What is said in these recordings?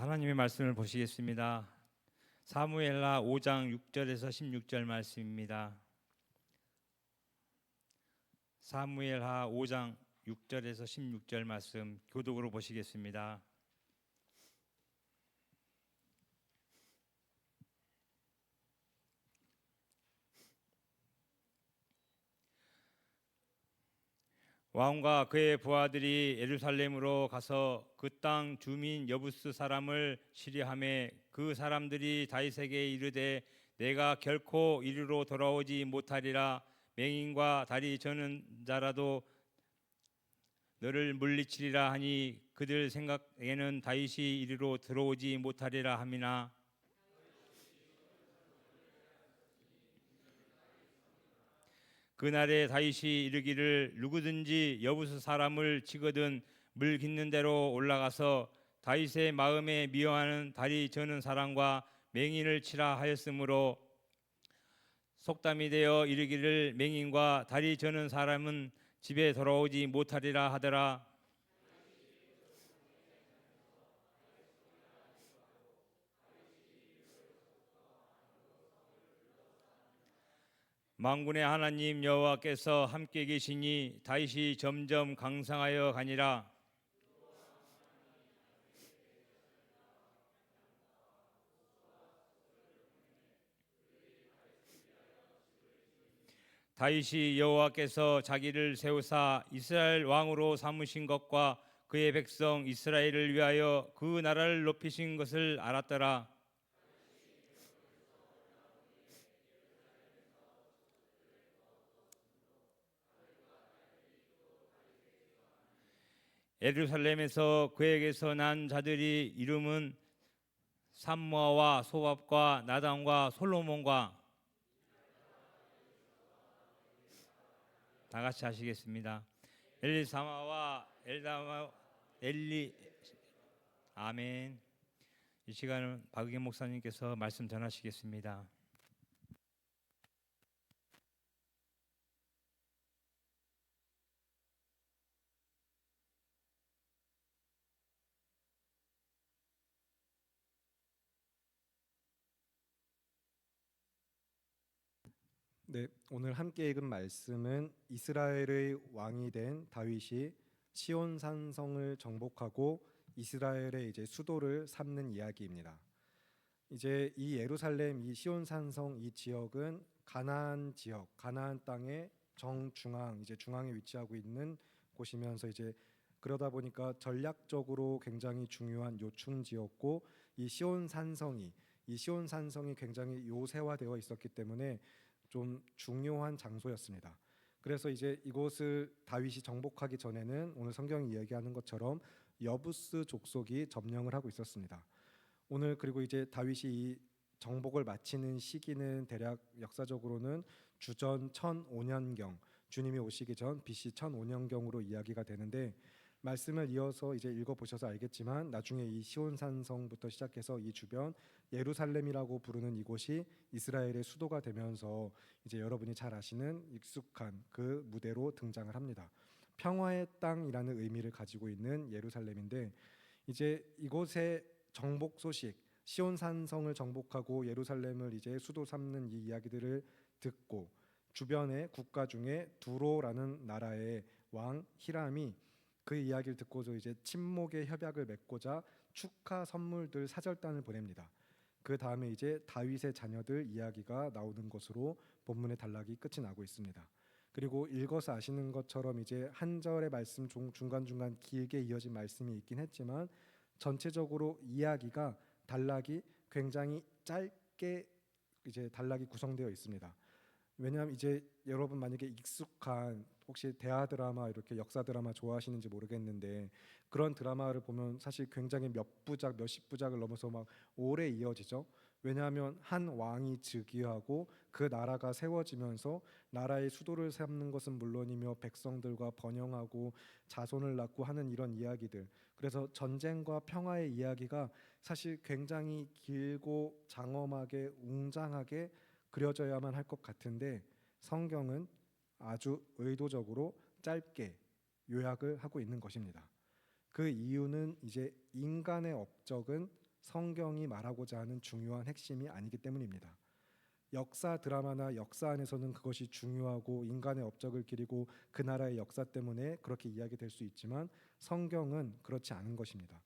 하나님의 말씀을 보시겠습니다. 사무엘하 5장 6절에서 16절 말씀입니다. 사무엘하 5장 6절에서 16절 말씀 교독으로 보시겠습니다. 왕과 그의 부하들이 예루살렘으로 가서 그 땅 주민 여부스 사람을 시리하매 그 사람들이 다윗에게 이르되 내가 결코 이리로 돌아오지 못하리라. 맹인과 다리 저는 자라도 너를 물리치리라 하니 그들 생각에는 다윗이 이리로 들어오지 못하리라 함이나 그날에 다윗이 이르기를 누구든지 여부스 사람을 치거든 물 깃는 대로 올라가서 다윗의 마음에 미워하는 다리 저는 사람과 맹인을 치라 하였으므로 속담이 되어 이르기를 맹인과 다리 저는 사람은 집에 돌아오지 못하리라 하더라. 만군의 하나님 여호와께서 함께 계시니 다윗이 점점 강성하여 가니라. 다윗이 여호와께서 자기를 세우사 이스라엘 왕으로 삼으신 것과 그의 백성 이스라엘을 위하여 그 나라를 높이신 것을 알았더라. 예루살렘에서 그에게서 난 자들이 이름은 삼모아와 소밥과 나단과 솔로몬과 다 같이 하시겠습니다. 엘리사마와 엘다마 엘리 아멘. 이 시간은 박의경 목사님께서 말씀 전하시겠습니다. 네, 오늘 함께 읽은 말씀은 이스라엘의 왕이 된 다윗이 시온 산성을 정복하고 이스라엘의 수도를 삼는 이야기입니다. 이제 이 예루살렘, 이 시온 산성 이 지역은 가나안 지역, 가나안 땅의 정중앙, 중앙에 위치하고 있는 곳이면서 그러다 보니까 전략적으로 굉장히 중요한 요충지였고 이 시온 산성이 굉장히 요새화되어 있었기 때문에 좀 중요한 장소였습니다. 그래서 이곳을 다윗이 정복하기 전에는 오늘 성경이 이야기하는 것처럼 여부스 족속이 점령을 하고 있었습니다. 오늘 그리고 다윗이 이 정복을 마치는 시기는 대략 역사적으로는 주전 1005년경, 주님이 오시기 전 BC 1005년경으로 이야기가 되는데, 말씀을 이어서 읽어보셔서 알겠지만 나중에 이 시온산성부터 시작해서 이 주변 예루살렘이라고 부르는 이곳이 이스라엘의 수도가 되면서 여러분이 잘 아시는 익숙한 그 무대로 등장을 합니다. 평화의 땅이라는 의미를 가지고 있는 예루살렘인데, 이곳의 정복 소식, 시온산성을 정복하고 예루살렘을 수도 삼는 이 이야기들을 듣고 주변의 국가 중에 두로라는 나라의 왕 히람이 그 이야기를 듣고서 침묵의 협약을 맺고자 축하 선물들 사절단을 보냅니다. 그 다음에 다윗의 자녀들 이야기가 나오는 것으로 본문의 단락이 끝이 나고 있습니다. 그리고 읽어서 아시는 것처럼 한 절의 말씀 중간중간 길게 이어진 말씀이 있긴 했지만 전체적으로 이야기가 단락이 굉장히 짧게 단락이 구성되어 있습니다. 왜냐하면 여러분 만약에 익숙한 혹시 대하 드라마 이렇게 역사 드라마 좋아하시는지 모르겠는데 그런 드라마를 보면 사실 굉장히 몇 부작 몇십 부작을 넘어서 막 오래 이어지죠. 왜냐하면 한 왕이 즉위하고 그 나라가 세워지면서 나라의 수도를 삼는 것은 물론이며 백성들과 번영하고 자손을 낳고 하는 이런 이야기들, 그래서 전쟁과 평화의 이야기가 사실 굉장히 길고 장엄하게 웅장하게 그려져야만 할 것 같은데 성경은 아주 의도적으로 짧게 요약을 하고 있는 것입니다. 그 이유는 인간의 업적은 성경이 말하고자 하는 중요한 핵심이 아니기 때문입니다. 역사 드라마나 역사 안에서는 그것이 중요하고 인간의 업적을 기리고 그 나라의 역사 때문에 그렇게 이야기될 수 있지만 성경은 그렇지 않은 것입니다.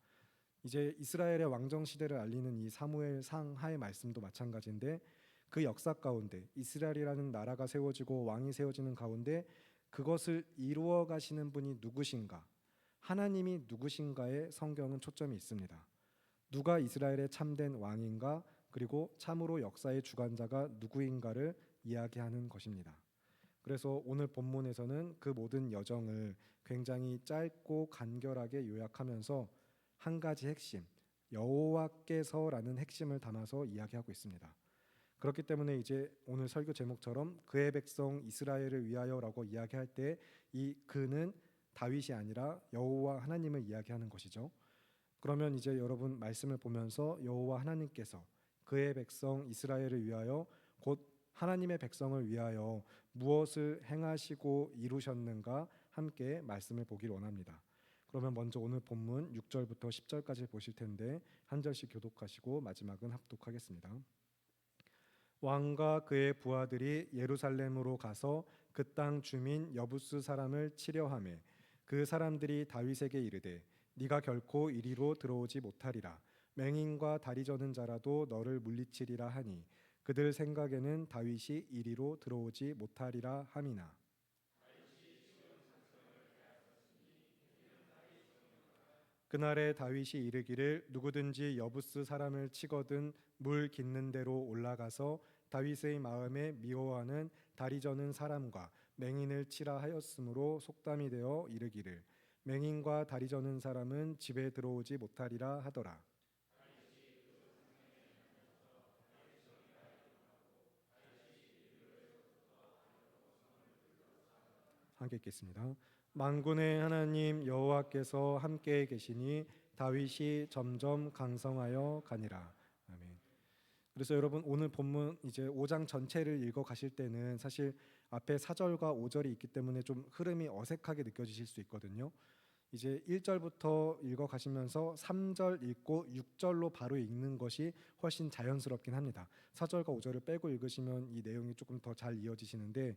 이제 이스라엘의 왕정 시대를 알리는 이 사무엘 상하의 말씀도 마찬가지인데 그 역사 가운데 이스라엘이라는 나라가 세워지고 왕이 세워지는 가운데 그것을 이루어 가시는 분이 누구신가? 하나님이 누구신가에 성경은 초점이 있습니다. 누가 이스라엘의 참된 왕인가? 그리고 참으로 역사의 주관자가 누구인가를 이야기하는 것입니다. 그래서 오늘 본문에서는 그 모든 여정을 굉장히 짧고 간결하게 요약하면서 한 가지 핵심, 여호와께서라는 핵심을 담아서 이야기하고 있습니다. 그렇기 때문에 이제 오늘 설교 제목처럼 그의 백성 이스라엘을 위하여라고 이야기할 때 이 그는 다윗이 아니라 여호와 하나님을 이야기하는 것이죠. 그러면 이제 여러분 말씀을 보면서 여호와 하나님께서 그의 백성 이스라엘을 위하여 곧 하나님의 백성을 위하여 무엇을 행하시고 이루셨는가 함께 말씀을 보길 원합니다. 그러면 먼저 오늘 본문 6절부터 10절까지 보실 텐데 한 절씩 교독하시고 마지막은 합독하겠습니다. 왕과 그의 부하들이 예루살렘으로 가서 그 땅 주민 여부스 사람을 치려 하매 그 사람들이 다윗에게 이르되 네가 결코 이리로 들어오지 못하리라. 맹인과 다리 저는 자라도 너를 물리치리라 하니 그들 생각에는 다윗이 이리로 들어오지 못하리라 함이나. 그날에 다윗이 이르기를 누구든지 여부스 사람을 치거든 물 깃는 데로 올라가서 다윗의 마음에 미워하는 다리 저는 사람과 맹인을 치라 하였으므로 속담이 되어 이르기를 맹인과 다리 저는 사람은 집에 들어오지 못하리라 하더라. 함께 읽겠습니다. 만군의 하나님 여호와께서 함께 계시니 다윗이 점점 강성하여 가니라. 아멘. 그래서 여러분 오늘 본문 이제 5장 전체를 읽어 가실 때는 사실 앞에 4절과 5절이 있기 때문에 좀 흐름이 어색하게 느껴지실 수 있거든요. 이제 1절부터 읽어 가시면서 3절 읽고 6절로 바로 읽는 것이 훨씬 자연스럽긴 합니다. 4절과 5절을 빼고 읽으시면 이 내용이 조금 더 잘 이어지시는데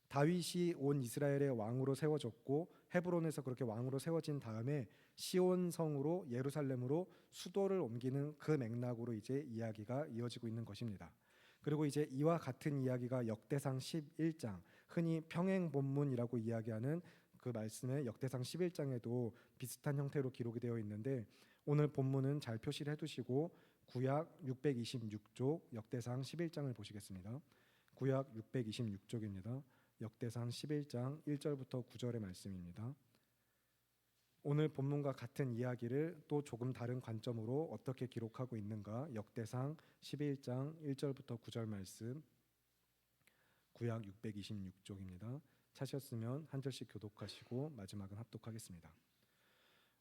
다윗이 온 이스라엘의 왕으로 세워졌고 헤브론에서 그렇게 왕으로 세워진 다음에 시온성으로 예루살렘으로 수도를 옮기는 그 맥락으로 이제 이야기가 이어지고 있는 것입니다. 그리고 이제 이와 같은 이야기가 역대상 11장, 흔히 평행본문이라고 이야기하는 그 말씀의 역대상 11장에도 비슷한 형태로 기록이 되어 있는데 오늘 본문은 잘 표시를 해두시고 구약 626쪽 역대상 11장을 보시겠습니다. 구약 626쪽입니다. 역대상 11장 1절부터 9절의 말씀입니다. 오늘 본문과 같은 이야기를 또 조금 다른 관점으로 어떻게 기록하고 있는가? 역대상 11장 1절부터 9절 말씀 구약 626쪽입니다. 찾으셨으면 한 절씩 교독하시고 마지막은 합독하겠습니다.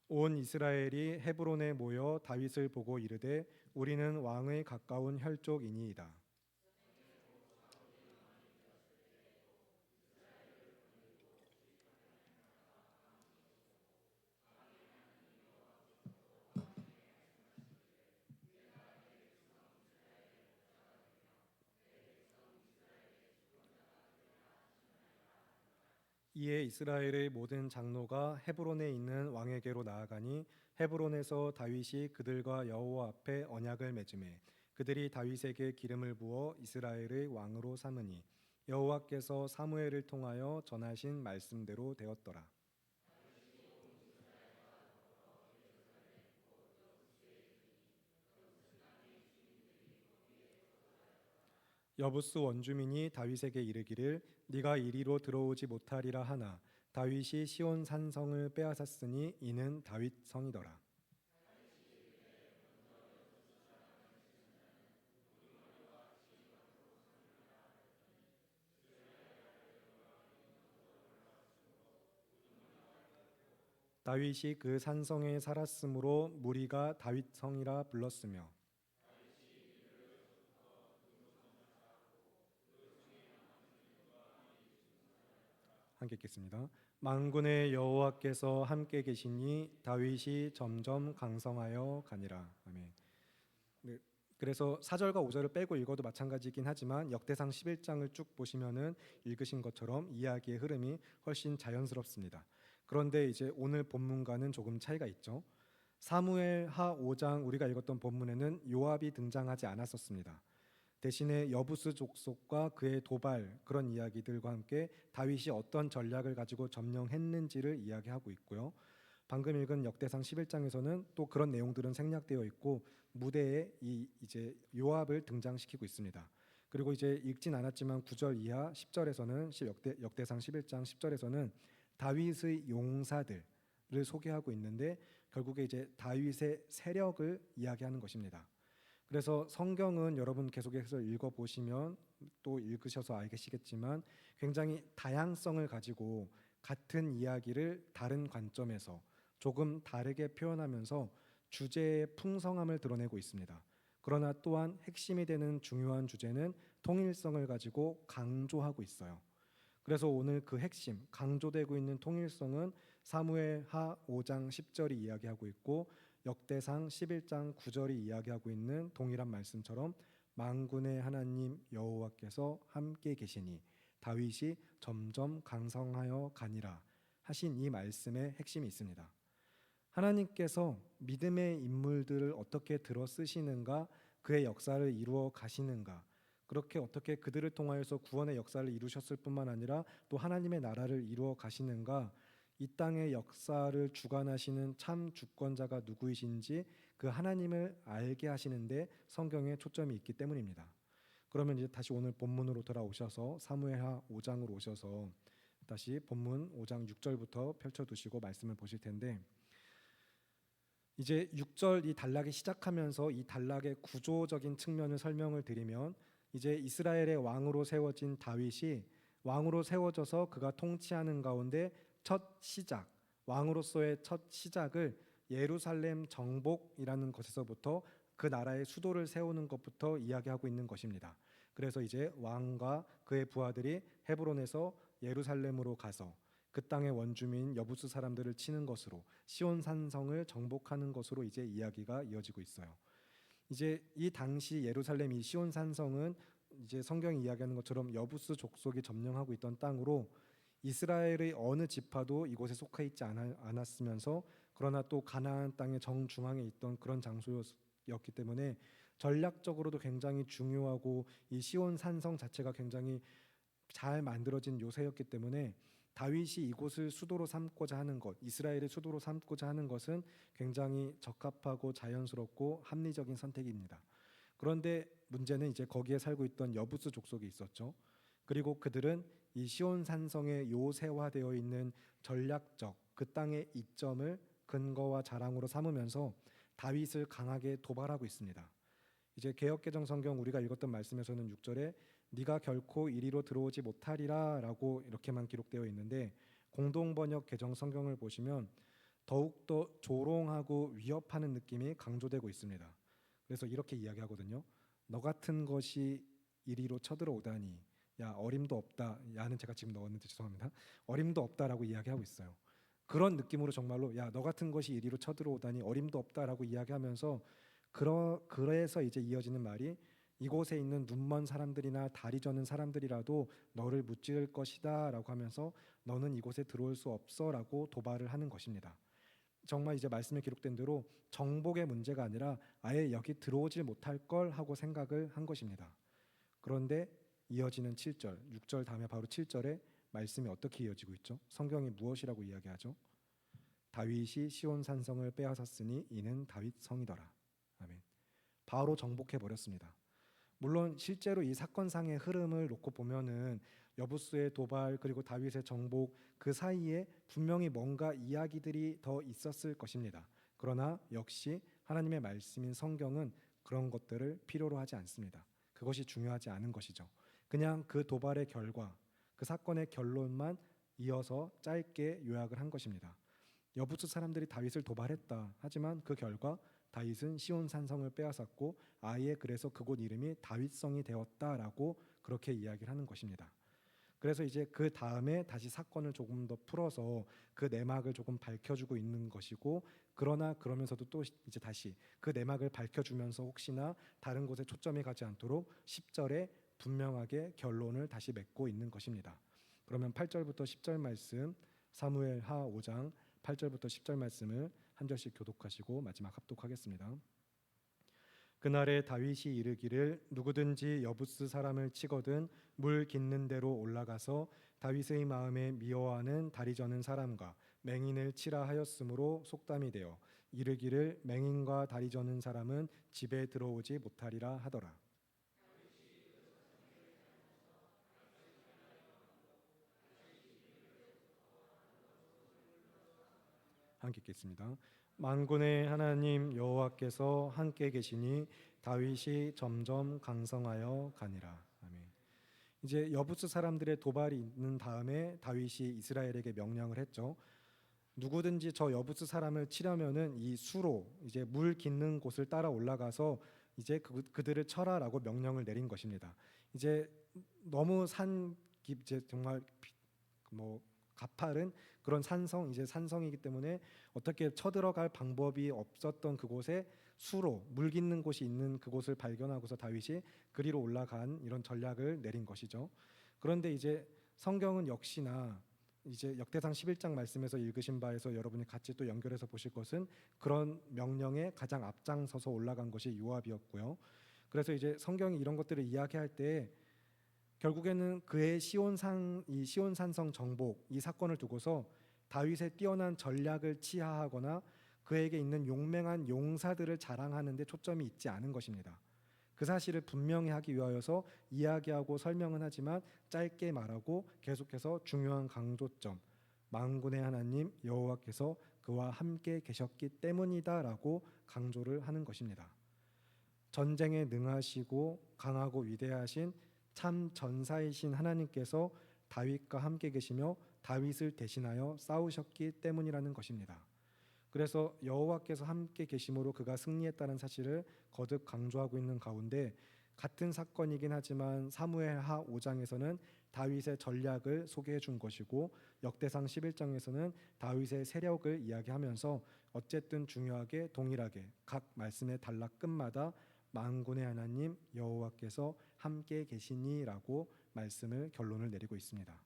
온 이스라엘이 헤브론에 모여 다윗을 보고 이르되 우리는 왕의 가까운 혈족이니이다. 이에 이스라엘의 모든 장로가 헤브론에 있는 왕에게로 나아가니 헤브론에서 다윗이 그들과 여호와 앞에 언약을 맺음에 그들이 다윗에게 기름을 부어 이스라엘의 왕으로 삼으니 여호와께서 사무엘을 통하여 전하신 말씀대로 되었더라. 여부스 원주민이 다윗에게 이르기를 네가 이리로 들어오지 못하리라 하나 다윗이 시온 산성을 빼앗았으니 이는 다윗 성이더라. 다윗이 그 산성에 살았으므로 무리가 다윗 성이라 불렀으며 함께 읽겠습니다. 만군의 여호와께서 함께 계시니 다윗이 점점 강성하여 가니라. 아멘. 네. 그래서 4절과 5절을 빼고 읽어도 마찬가지이긴 하지만 역대상 11장을 쭉 보시면은 읽으신 것처럼 이야기의 흐름이 훨씬 자연스럽습니다. 그런데 이제 오늘 본문과는 조금 차이가 있죠. 사무엘하 5장 우리가 읽었던 본문에는 요압이 등장하지 않았었습니다. 대신에 여부스 족속과 그의 도발 그런 이야기들과 함께 다윗이 어떤 전략을 가지고 점령했는지를 이야기하고 있고요. 방금 읽은 역대상 11장에서는 또 그런 내용들은 생략되어 있고 무대에 이제 요압을 등장시키고 있습니다. 그리고 이제 읽진 않았지만 9절 이하 10절에서는 역대상 11장 10절에서는 다윗의 용사들을 소개하고 있는데 결국에 이제 다윗의 세력을 이야기하는 것입니다. 그래서 성경은 여러분 계속해서 읽어보시면 또 읽으셔서 알겠시겠지만 굉장히 다양성을 가지고 같은 이야기를 다른 관점에서 조금 다르게 표현하면서 주제의 풍성함을 드러내고 있습니다. 그러나 또한 핵심이 되는 중요한 주제는 통일성을 가지고 강조하고 있어요. 그래서 오늘 그 핵심, 강조되고 있는 통일성은 사무엘하 5장 10절이 이야기하고 있고 역대상 11장 9절이 이야기하고 있는 동일한 말씀처럼 만군의 하나님 여호와께서 함께 계시니 다윗이 점점 강성하여 가니라 하신 이 말씀의 핵심이 있습니다. 하나님께서 믿음의 인물들을 어떻게 들어 쓰시는가, 그의 역사를 이루어 가시는가, 그렇게 어떻게 그들을 통하여서 구원의 역사를 이루셨을 뿐만 아니라 또 하나님의 나라를 이루어 가시는가, 이 땅의 역사를 주관하시는 참 주권자가 누구이신지 그 하나님을 알게 하시는데 성경에 초점이 있기 때문입니다. 그러면 이제 다시 오늘 본문으로 돌아오셔서 사무엘하 5장으로 오셔서 다시 본문 5장 6절부터 펼쳐두시고 말씀을 보실 텐데, 이제 6절 이 단락이 시작하면서 이 단락의 구조적인 측면을 설명을 드리면 이제 이스라엘의 왕으로 세워진 다윗이 왕으로 세워져서 그가 통치하는 가운데 첫 시작, 왕으로서의 첫 시작을 예루살렘 정복이라는 것에서부터 그 나라의 수도를 세우는 것부터 이야기하고 있는 것입니다. 그래서 이제 왕과 그의 부하들이 헤브론에서 예루살렘으로 가서 그 땅의 원주민 여부스 사람들을 치는 것으로 시온 산성을 정복하는 것으로 이제 이야기가 이어지고 있어요. 이제 이 당시 예루살렘 이 시온 산성은 이제 성경이 이야기하는 것처럼 여부스 족속이 점령하고 있던 땅으로 이스라엘의 어느 지파도 이곳에 속해 있지 않았으면서 그러나 또 가나안 땅의 정중앙에 있던 그런 장소였기 때문에 전략적으로도 굉장히 중요하고 이 시온 산성 자체가 굉장히 잘 만들어진 요새였기 때문에 다윗이 이곳을 수도로 삼고자 하는 것, 이스라엘의 수도로 삼고자 하는 것은 굉장히 적합하고 자연스럽고 합리적인 선택입니다. 그런데 문제는 이제 거기에 살고 있던 여부스 족속이 있었죠. 그리고 그들은 이 시온 산성에 요새화되어 있는 전략적 그 땅의 이점을 근거와 자랑으로 삼으면서 다윗을 강하게 도발하고 있습니다. 이제 개역개정 성경 우리가 읽었던 말씀에서는 6절에 네가 결코 이리로 들어오지 못하리라라고 이렇게만 기록되어 있는데 공동번역 개정 성경을 보시면 더욱더 조롱하고 위협하는 느낌이 강조되고 있습니다. 그래서 이렇게 이야기하거든요. 너 같은 것이 이리로 쳐들어오다니, 야 어림도 없다. 야는 제가 지금 넣었는데 죄송합니다. 어림도 없다라고 이야기하고 있어요. 그런 느낌으로 정말로 야 너 같은 것이 이리로 쳐들어오다니 어림도 없다라고 이야기하면서 그래서 이제 이어지는 말이 이곳에 있는 눈먼 사람들이나 다리 저는 사람들이라도 너를 무찌를 것이다 라고 하면서 너는 이곳에 들어올 수 없어 라고 도발을 하는 것입니다. 정말 이제 말씀에 기록된 대로 정복의 문제가 아니라 아예 여기 들어오질 못할 걸 하고 생각을 한 것입니다. 그런데 이어지는 7절, 6절 다음에 바로 7절에 말씀이 어떻게 이어지고 있죠? 성경이 무엇이라고 이야기하죠? 다윗이 시온 산성을 빼앗았으니 이는 다윗 성이더라. 아멘. 바로 정복해 버렸습니다. 물론 실제로 이 사건상의 흐름을 놓고 보면은 여부스의 도발 그리고 다윗의 정복 그 사이에 분명히 뭔가 이야기들이 더 있었을 것입니다. 그러나 역시 하나님의 말씀인 성경은 그런 것들을 필요로 하지 않습니다. 그것이 중요하지 않은 것이죠. 그냥 그 도발의 결과, 그 사건의 결론만 이어서 짧게 요약을 한 것입니다. 여부스 사람들이 다윗을 도발했다. 하지만 그 결과 다윗은 시온 산성을 빼앗았고 아예 그래서 그곳 이름이 다윗성이 되었다라고 그렇게 이야기를 하는 것입니다. 그래서 이제 그 다음에 다시 사건을 조금 더 풀어서 그 내막을 조금 밝혀주고 있는 것이고, 그러나 그러면서도 또 이제 다시 그 내막을 밝혀주면서 혹시나 다른 곳에 초점이 가지 않도록 10절에 분명하게 결론을 다시 맺고 있는 것입니다. 그러면 8절부터 10절 말씀, 사무엘하 5장 8절부터 10절 말씀을 한 절씩 교독하시고 마지막 합독하겠습니다. 그날에 다윗이 이르기를 누구든지 여부스 사람을 치거든 물 깃는 대로 올라가서 다윗의 마음에 미워하는 다리 저는 사람과 맹인을 치라 하였으므로 속담이 되어 이르기를 맹인과 다리 저는 사람은 집에 들어오지 못하리라 하더라. 함께 읽겠습니다. 만군의 하나님 여호와께서 함께 계시니 다윗이 점점 강성하여 가니라. 아멘. 이제 여부스 사람들의 도발이 있는 다음에 다윗이 이스라엘에게 명령을 했죠. 누구든지 저 여부스 사람을 치려면은 이 수로 이제 물 깃는 곳을 따라 올라가서 이제 그들을 쳐라라고 명령을 내린 것입니다. 이제 너무 이제 정말 뭐 가파른 그런 이제 산성이기 때문에 어떻게 쳐들어갈 방법이 없었던 그곳에 수로 물 깃는 곳이 있는 그곳을 발견하고서 다윗이 그리로 올라간 이런 전략을 내린 것이죠. 그런데 이제 성경은 역시나 이제 역대상 11장 말씀에서 읽으신 바에서 여러분이 같이 또 연결해서 보실 것은 그런 명령에 가장 앞장서서 올라간 것이 요압이었고요. 그래서 이제 성경이 이런 것들을 이야기할 때 결국에는 그의 시온산성 정복 이 사건을 두고서 다윗의 뛰어난 전략을 치하하거나 그에게 있는 용맹한 용사들을 자랑하는 데 초점이 있지 않은 것입니다. 그 사실을 분명히 하기 위하여서 이야기하고 설명은 하지만 짧게 말하고 계속해서 중요한 강조점, 만군의 하나님 여호와께서 그와 함께 계셨기 때문이다라고 강조를 하는 것입니다. 전쟁에 능하시고 강하고 위대하신 참 전사이신 하나님께서 다윗과 함께 계시며 다윗을 대신하여 싸우셨기 때문이라는 것입니다. 그래서 여호와께서 함께 계심으로 그가 승리했다는 사실을 거듭 강조하고 있는 가운데 같은 사건이긴 하지만 사무엘하 5장에서는 다윗의 전략을 소개해 준 것이고 역대상 11장에서는 다윗의 세력을 이야기하면서 어쨌든 중요하게 동일하게 각 말씀의 단락 끝마다 만군의 하나님 여호와께서 함께 계시니라고 말씀을 결론을 내리고 있습니다.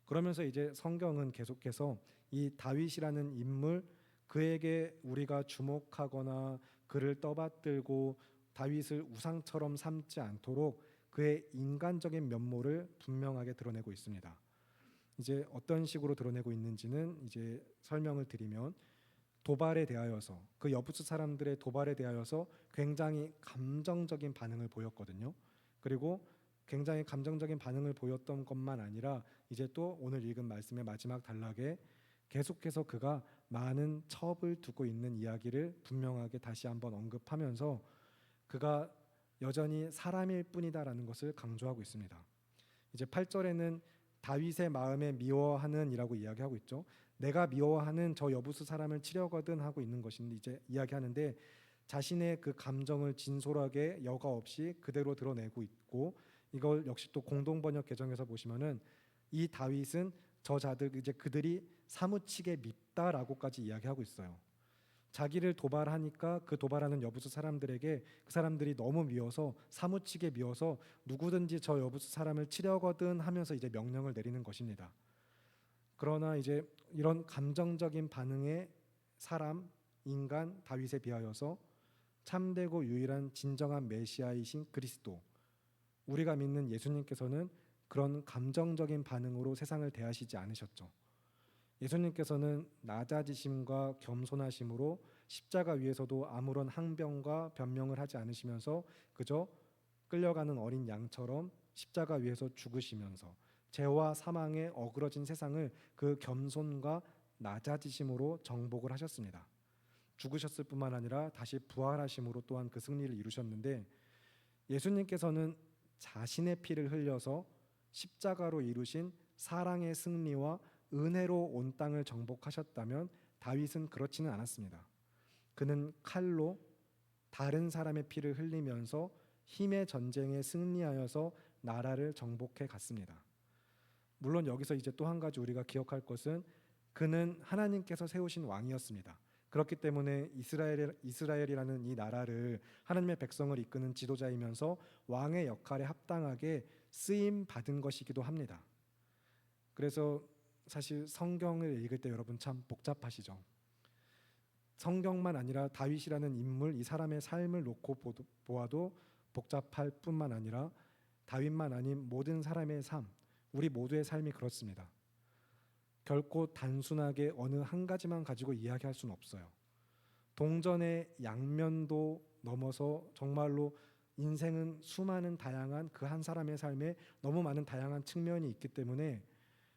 그러면서 이제 성경은 계속해서 이 다윗이라는 인물 그에게 우리가 주목하거나 그를 떠받들고 다윗을 우상처럼 삼지 않도록 그의 인간적인 면모를 분명하게 드러내고 있습니다. 이제 어떤 식으로 드러내고 있는지는 이제 설명을 드리면 도발에 대하여서 그 여부스 사람들의 도발에 대하여서 굉장히 감정적인 반응을 보였거든요. 그리고 굉장히 감정적인 반응을 보였던 것만 아니라 이제 또 오늘 읽은 말씀의 마지막 단락에 계속해서 그가 많은 첩을 두고 있는 이야기를 분명하게 다시 한번 언급하면서 그가 여전히 사람일 뿐이다라는 것을 강조하고 있습니다. 이제 8절에는 다윗의 마음에 미워하는 이라고 이야기하고 있죠. 내가 미워하는 저 여부스 사람을 치려거든 하고 있는 것인데 이제 이야기하는데 자신의 그 감정을 진솔하게 여과 없이 그대로 드러내고 있고 이걸 역시 또 공동 번역 개정에서 보시면은 이 다윗은 저자들 이제 그들이 사무치게 밉다라고까지 이야기하고 있어요. 자기를 도발하니까 그 도발하는 여부스 사람들에게 그 사람들이 너무 미워서 사무치게 미워서 누구든지 저 여부스 사람을 치려거든 하면서 이제 명령을 내리는 것입니다. 그러나 이제 이런 감정적인 반응의 사람, 인간 다윗에 비하여서 참되고 유일한 진정한 메시아이신 그리스도 우리가 믿는 예수님께서는 그런 감정적인 반응으로 세상을 대하시지 않으셨죠. 예수님께서는 낮아지심과 겸손하심으로 십자가 위에서도 아무런 항변과 변명을 하지 않으시면서 그저 끌려가는 어린 양처럼 십자가 위에서 죽으시면서 죄와 사망에 어그러진 세상을 그 겸손과 낮아지심으로 정복을 하셨습니다. 죽으셨을 뿐만 아니라 다시 부활하심으로 또한 그 승리를 이루셨는데 예수님께서는 자신의 피를 흘려서 십자가로 이루신 사랑의 승리와 은혜로 온 땅을 정복하셨다면 다윗은 그렇지는 않았습니다. 그는 칼로 다른 사람의 피를 흘리면서 힘의 전쟁에 승리하여서 나라를 정복해 갔습니다. 물론 여기서 이제 또 한 가지 우리가 기억할 것은 그는 하나님께서 세우신 왕이었습니다. 그렇기 때문에 이스라엘이라는 이 나라를 하나님의 백성을 이끄는 지도자이면서 왕의 역할에 합당하게 쓰임 받은 것이기도 합니다. 그래서 사실 성경을 읽을 때 여러분 참 복잡하시죠. 성경만 아니라 다윗이라는 인물, 이 사람의 삶을 놓고 보아도 복잡할 뿐만 아니라 다윗만 아닌 모든 사람의 삶, 우리 모두의 삶이 그렇습니다. 결코 단순하게 어느 한 가지만 가지고 이야기할 수는 없어요. 동전의 양면도 넘어서 정말로 인생은 수많은 다양한 그 한 사람의 삶에 너무 많은 다양한 측면이 있기 때문에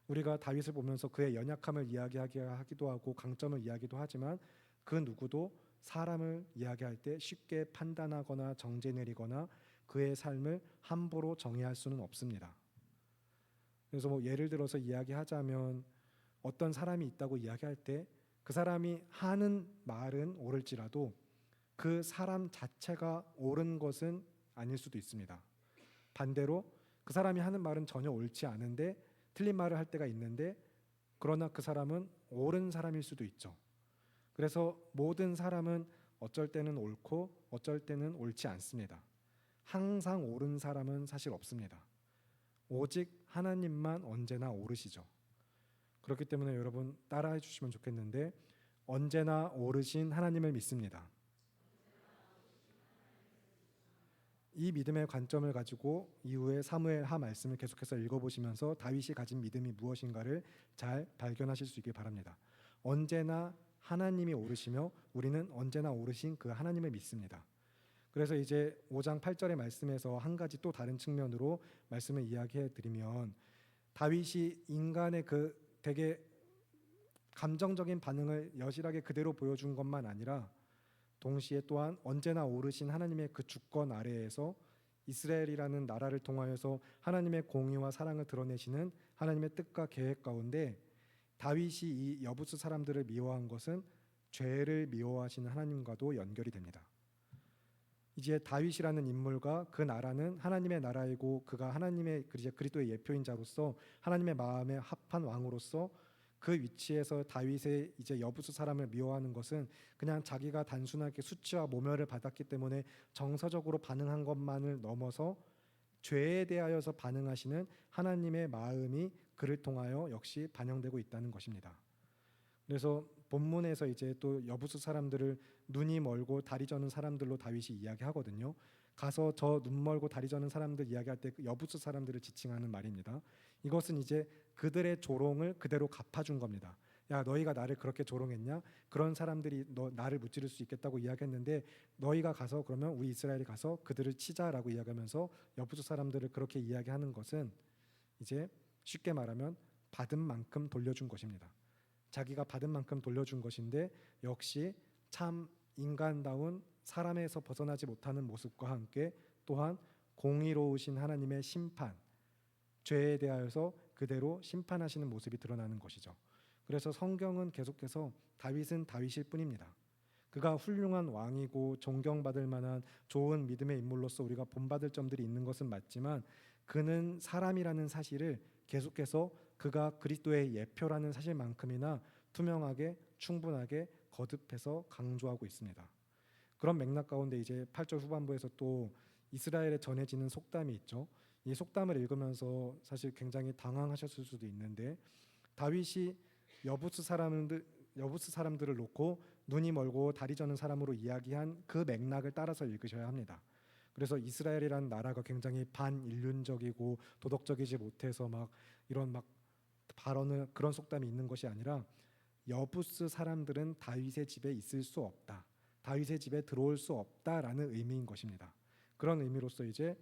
우리가 다윗을 보면서 그의 연약함을 이야기하기도 하고 강점을 이야기도 하지만 그 누구도 사람을 이야기할 때 쉽게 판단하거나 정죄 내리거나 그의 삶을 함부로 정의할 수는 없습니다. 그래서 뭐 예를 들어서 이야기하자면 어떤 사람이 있다고 이야기할 때 그 사람이 하는 말은 옳을지라도 그 사람 자체가 옳은 것은 아닐 수도 있습니다. 반대로 그 사람이 하는 말은 전혀 옳지 않은데 틀린 말을 할 때가 있는데 그러나 그 사람은 옳은 사람일 수도 있죠. 그래서 모든 사람은 어쩔 때는 옳고 어쩔 때는 옳지 않습니다. 항상 옳은 사람은 사실 없습니다. 오직 하나님만 언제나 옳으시죠. 그렇기 때문에 여러분 따라해 주시면 좋겠는데 언제나 옳으신 하나님을 믿습니다. 이 믿음의 관점을 가지고 이후에 사무엘 하 말씀을 계속해서 읽어보시면서 다윗이 가진 믿음이 무엇인가를 잘 발견하실 수 있길 바랍니다. 언제나 하나님이 옳으시며 우리는 언제나 옳으신 그 하나님을 믿습니다. 그래서 이제 5장 8절의 말씀에서 한 가지 또 다른 측면으로 말씀을 이야기해 드리면 다윗이 인간의 그 되게 감정적인 반응을 여실하게 그대로 보여준 것만 아니라 동시에 또한 언제나 오르신 하나님의 그 주권 아래에서 이스라엘이라는 나라를 통하여서 하나님의 공의와 사랑을 드러내시는 하나님의 뜻과 계획 가운데 다윗이 이 여부스 사람들을 미워한 것은 죄를 미워하시는 하나님과도 연결이 됩니다. 이제 다윗이라는 인물과 그 나라는 하나님의 나라이고 그가 하나님의 그리스도의 예표인 자로서 하나님의 마음에 합한 왕으로서 그 위치에서 다윗의 이제 여부수 사람을 미워하는 것은 그냥 자기가 단순하게 수치와 모멸을 받았기 때문에 정서적으로 반응한 것만을 넘어서 죄에 대하여서 반응하시는 하나님의 마음이 그를 통하여 역시 반영되고 있다는 것입니다. 그래서 본문에서 이제 또 여부수 사람들을 눈이 멀고 다리 저는 사람들로 다윗이 이야기하거든요. 가서 저 눈 멀고 다리 저는 사람들 이야기할 때 여부수 사람들을 지칭하는 말입니다. 이것은 이제 그들의 조롱을 그대로 갚아준 겁니다. 야 너희가 나를 그렇게 조롱했냐? 그런 사람들이 너 나를 무찌를 수 있겠다고 이야기했는데 너희가 가서 그러면 우리 이스라엘이 가서 그들을 치자라고 이야기하면서 여부수 사람들을 그렇게 이야기하는 것은 이제 쉽게 말하면 받은 만큼 돌려준 것입니다. 자기가 받은 만큼 돌려준 것인데 역시 참 인간다운 사람에서 벗어나지 못하는 모습과 함께 또한 공의로우신 하나님의 심판, 죄에 대하여서 그대로 심판하시는 모습이 드러나는 것이죠. 그래서 성경은 계속해서 다윗은 다윗일 뿐입니다. 그가 훌륭한 왕이고 존경받을 만한 좋은 믿음의 인물로서 우리가 본받을 점들이 있는 것은 맞지만 그는 사람이라는 사실을 계속해서 그가 그리스도의 예표라는 사실만큼이나 투명하게 충분하게 거듭해서 강조하고 있습니다. 그런 맥락 가운데 이제 8절 후반부에서 또 이스라엘에 전해지는 속담이 있죠. 이 속담을 읽으면서 사실 굉장히 당황하셨을 수도 있는데 다윗이 여부스 사람들을 놓고 눈이 멀고 다리 저는 사람으로 이야기한 그 맥락을 따라서 읽으셔야 합니다. 그래서 이스라엘이라는 나라가 굉장히 반인륜적이고 도덕적이지 못해서 막 이런 막 발언을 그런 속담이 있는 것이 아니라 여부스 사람들은 다윗의 집에 있을 수 없다. 다윗의 집에 들어올 수 없다라는 의미인 것입니다. 그런 의미로서 이제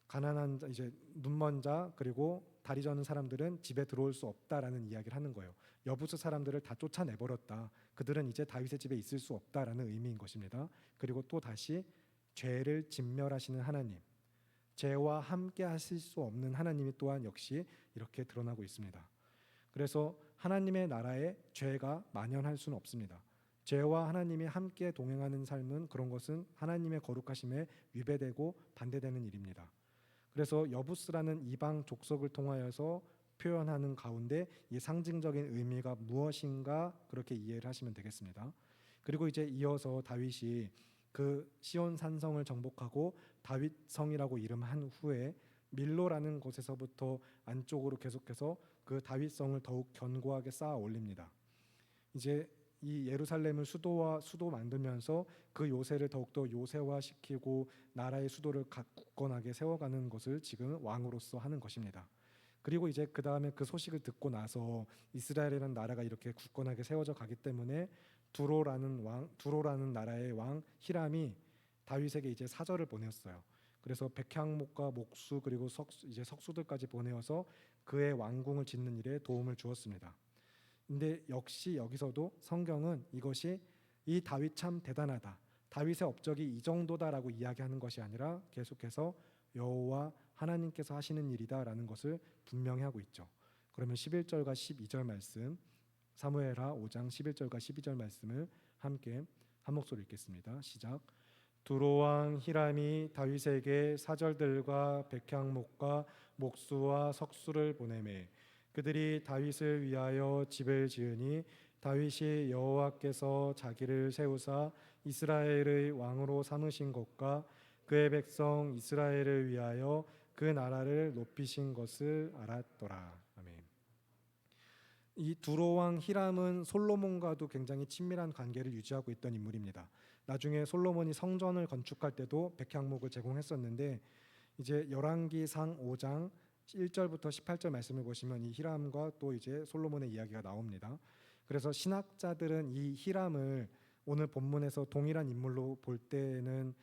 가난한 자, 이제 눈먼 자 그리고 다리 저는 사람들은 집에 들어올 수 없다라는 이야기를 하는 거예요. 여부스 사람들을 다 쫓아내버렸다. 그들은 이제 다윗의 집에 있을 수 없다라는 의미인 것입니다. 그리고 또 다시 죄를 진멸하시는 하나님, 죄와 함께 하실 수 없는 하나님이 또한 역시 이렇게 드러나고 있습니다. 그래서 하나님의 나라에 죄가 만연할 수는 없습니다. 죄와 하나님이 함께 동행하는 삶은 그런 것은 하나님의 거룩하심에 위배되고 반대되는 일입니다. 그래서 여부스라는 이방 족속을 통하여서 표현하는 가운데 이 상징적인 의미가 무엇인가 그렇게 이해를 하시면 되겠습니다. 그리고 이제 이어서 다윗이 그 시온 산성을 정복하고 다윗성이라고 이름한 후에 밀로라는 곳에서부터 안쪽으로 계속해서 그 다윗성을 더욱 견고하게 쌓아 올립니다. 이제 이 예루살렘을 수도 만들면서 그 요새를 더욱더 요새화시키고 나라의 수도를 굳건하게 세워가는 것을 지금 왕으로서 하는 것입니다. 그리고 이제 그 다음에 그 소식을 듣고 나서 이스라엘이라는 나라가 이렇게 굳건하게 세워져 가기 때문에 두로라는 나라의 왕 히람이 다윗에게 이제 사절을 보냈어요. 그래서 백향목과 목수 그리고 석수들까지 보내어서 그의 왕궁을 짓는 일에 도움을 주었습니다. 근데 역시 여기서도 성경은 이것이 이 다윗 참 대단하다, 다윗의 업적이 이 정도다라고 이야기하는 것이 아니라 계속해서 여호와 하나님께서 하시는 일이다라는 것을 분명히 하고 있죠. 그러면 11절과 12절 말씀, 사무엘하 5장 11절과 12절 말씀을 함께 한 목소리 읽겠습니다. 시작. 두로왕 히람이 다윗에게 사절들과 백향목과 목수와 석수를 보내매 그들이 다윗을 위하여 집을 지으니 다윗이 여호와께서 자기를 세우사 이스라엘의 왕으로 삼으신 것과 그의 백성 이스라엘을 위하여 그 나라를 높이신 것을 알았더라. 아멘. 이 두로왕 히람은 솔로몬과도 굉장히 친밀한 관계를 유지하고 있던 인물입니다. 나중에 솔로몬이 성전을 건축할 때도 백향목을 제공했었는데 이제 열왕기상 5장 1절부터 18절 말씀을 보시면 이 히람과 또 이제 솔로몬의 이야기가 나옵니다. 그래서 신학자들은 이 히람을 오늘 본문에서 동일한 인물로 볼 때는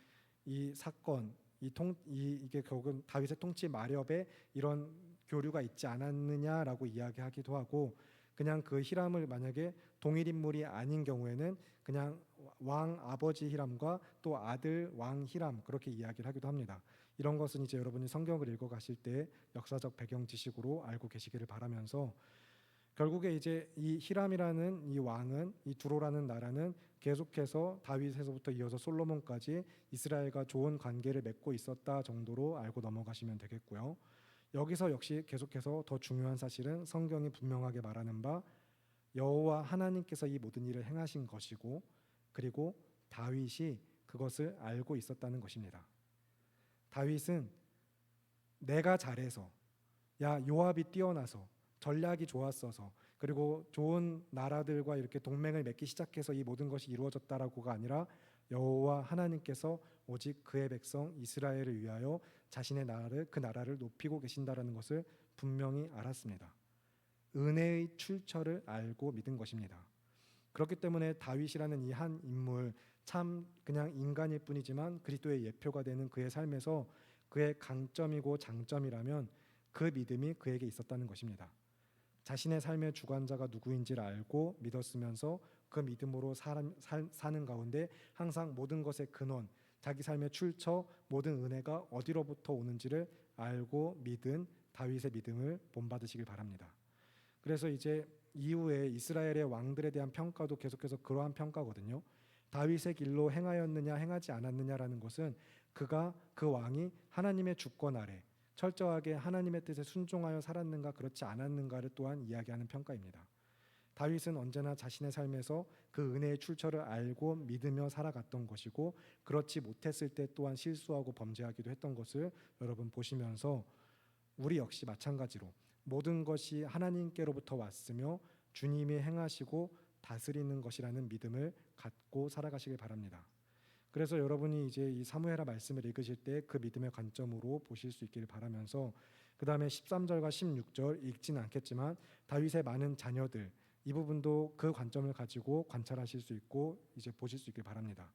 이 사건, 이게 결국은 다윗의 통치 마렵에 이런 교류가 있지 않았느냐라고 이야기하기도 하고, 그냥 그 히람을 만약에 동일 인물이 아닌 경우에는 그냥 왕 아버지 히람과 또 아들 왕 히람 그렇게 이야기를 하기도 합니다. 이런 것은 이제 여러분이 성경을 읽어 가실 때 역사적 배경 지식으로 알고 계시기를 바라면서, 결국에 이제 이 히람이라는 이 왕은, 이 두로라는 나라는 계속해서 다윗에서부터 이어서 솔로몬까지 이스라엘과 좋은 관계를 맺고 있었다 정도로 알고 넘어가시면 되겠고요. 여기서 역시 계속해서 더 중요한 사실은 성경이 분명하게 말하는 바 여호와 하나님께서 이 모든 일을 행하신 것이고, 그리고 다윗이 그것을 알고 있었다는 것입니다. 다윗은 내가 잘해서, 야 요압이 뛰어나서, 전략이 좋았어서, 그리고 좋은 나라들과 이렇게 동맹을 맺기 시작해서 이 모든 것이 이루어졌다라고가 아니라 여호와 하나님께서 오직 그의 백성 이스라엘을 위하여 자신의 나라를, 그 나라를 높이고 계신다라는 것을 분명히 알았습니다. 은혜의 출처를 알고 믿은 것입니다. 그렇기 때문에 다윗이라는 이 한 인물, 참 그냥 인간일 뿐이지만 그리스도의 예표가 되는 그의 삶에서 그의 강점이고 장점이라면 그 믿음이 그에게 있었다는 것입니다. 자신의 삶의 주관자가 누구인지를 알고 믿었으면서 그 믿음으로 사는 가운데 항상 모든 것의 근원, 자기 삶의 출처, 모든 은혜가 어디로부터 오는지를 알고 믿은 다윗의 믿음을 본받으시길 바랍니다. 그래서 이제 이후에 이스라엘의 왕들에 대한 평가도 계속해서 그러한 평가거든요. 다윗의 길로 행하였느냐 행하지 않았느냐라는 것은 그 왕이 하나님의 주권 아래 철저하게 하나님의 뜻에 순종하여 살았는가 그렇지 않았는가를 또한 이야기하는 평가입니다. 다윗은 언제나 자신의 삶에서 그 은혜의 출처를 알고 믿으며 살아갔던 것이고, 그렇지 못했을 때 또한 실수하고 범죄하기도 했던 것을 여러분 보시면서 우리 역시 마찬가지로 모든 것이 하나님께로부터 왔으며 주님이 행하시고 다스리는 것이라는 믿음을 갖고 살아가시길 바랍니다. 그래서 여러분이 이제 이 사무엘하 말씀을 읽으실 때 그 믿음의 관점으로 보실 수 있기를 바라면서, 그 다음에 13절과 16절 읽지는 않겠지만 다윗의 많은 자녀들, 이 부분도 그 관점을 가지고 관찰하실 수 있고 이제 보실 수 있길 바랍니다.